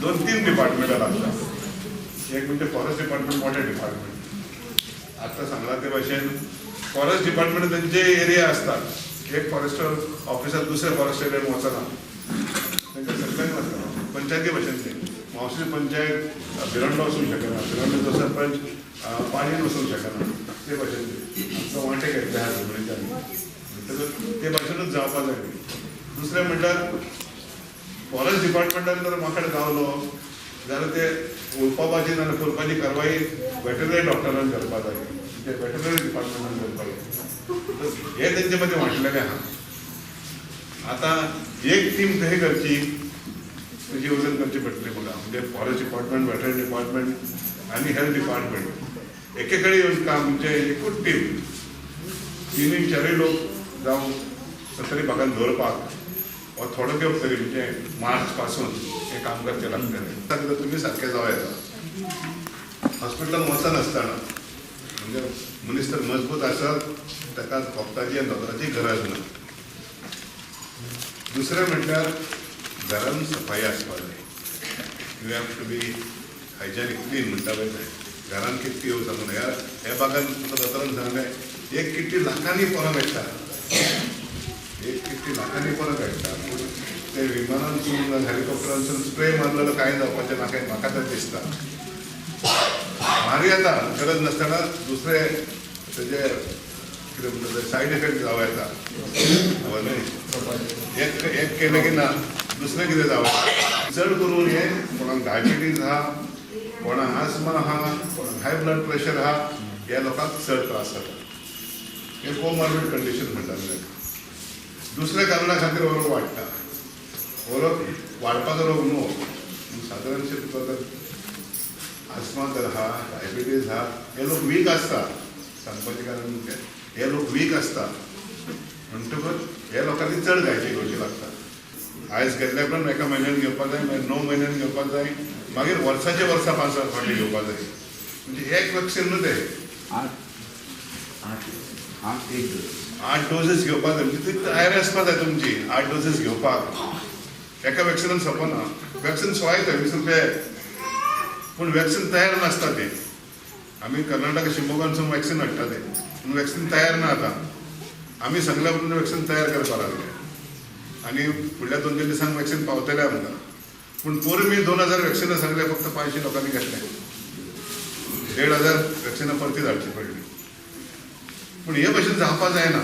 2-3 डिपार्टमेंटां लागतात. एक म्हणजे फॉरेस्ट डिपार्टमेंट मोठे डिपार्टमेंट. आता सांगला ते भाशेन फॉरेस्ट डिपार्टमेंट त्यांचे एरिया असतात. एक फॉरेस्टर ऑफिसर दुसऱ्या फॉरेस्ट एरियान वचना, तांकां सरकारी वचना. पंचायती भाशेन ते मावशी पंचायत भिरंडो वचूंक शकना, भिरंडोचो सरपंच पाणीन वचूंक शकना. ते भाशेन आमचो वांटे घेतले आहा जमनीच्यान ते भाशेनूच जावपा जाय. दुसरें म्हणल्यार फॉरेस्ट डिपार्टमेंटान जर म्हाका गावलो जाल्यार ते उलपावपाची नाजाल्यार करपाची कारवाई वेटरनरी डॉक्टरान करपा जाय, ते वेटरनरी डिपार्टमेंटान करपा जाय. हे तेंचे मदें वांटलेलें आहा. आतां एक टीम कशी करची तेजी वजन करची पडटली म्हाका. म्हणजे फॉरेस्ट डिपार्टमेंट, वेटरनरी डिपार्टमेंट आनी हेल्थ डिपार्टमेंट एके कडेन येवन काम, म्हणजे एकूच टीम 3-4 लोक जावं सरकारी भागात दवरपाक हो थोडो घेवप तरी, म्हणजे मार्च पासून हे काम करचे लागतले. तुम्ही सारखे जावं येता हॉस्पिटलान वचनासतना, म्हणजे मनीस तर मजबूत आसत ताका वखदाची आनी दोतोराची गरज ना. दुसरें म्हटल्यार घरान सफाई आसपाक जाय. You have to be hygienic clean म्हणटा पळय तें. घरान कितली येवं सांगून हे भागान तुका दोतोरान सांगलें एक किट्टी लाखांनी परत येता, एक किट्टी लाखांनी परत येता. पूण ते विमानांसून हेलिकॉप्टरांसून स्प्रे मारलेलो कांय जावपाचें म्हाका तर दिसता. मारी येता गरज नासतना दुसरे तेजे कितें म्हणटा ते सायड इफेक्ट जावं येता. एक केलें की ना दुसरें कितें जावं येता. चड करून हे कोणाक डायबिटीज आहा, कोणाक आस्मा आहा, कोणाक हाय ब्लड प्रेशर आहा, ह्या लोकांक चड त्रास जाता. हे कोमॉर्बिड कंडिशन म्हणटात. दुसऱ्या कारणां खातीर हो रोग वाडटा. हो रोग वाडपाचो रोग न्हू, सादारणशे तुका तर आस्मा जर आहा, डायबिटीज आहा, हे लोक वीक आसता. सांगपाचें कारण म्हणजे हे लोक वीक आसता म्हणटकूच हे लोकांनी चड काळजी घेवची लागता. आयज घेतल्या उपरांत एका म्हयन्यान घेवपाक जाय, मागीर 9 म्हयन्यान घेवपाक जाय, मागीर वर्साचे वर्सा 5 फावटी घेवपाक जाय. म्हणजे एक वॅक्सीन न्हू ते 8 डोसेस घेवपाक जाय. म्हणजे ती तयारी आसपाक जाय तुमची 8 डोसेस घेवपाक. एका वॅक्सिनान सोंपना. वॅक्सिन 20 रुपये, पूण वॅक्सिन तयार नासता ते. आमी कर्नाटका शिमोगानसून वॅक्सिन हाडटा ते, पूण वॅक्सिन तयार ना आतां. आमी सांगल्या परतून वॅक्सिन तयार करपाक लागले आनी फुडल्या 2-3 दिसांक वॅक्सिन पावतले आमकां. पूण पोरमी 2000 वॅक्सिनां सांगले, फक्त 500 लोकांनी घेतले. 1500 वॅक्सिनां परती धाडची पडली. पूण हे भशेन जावपा जायना.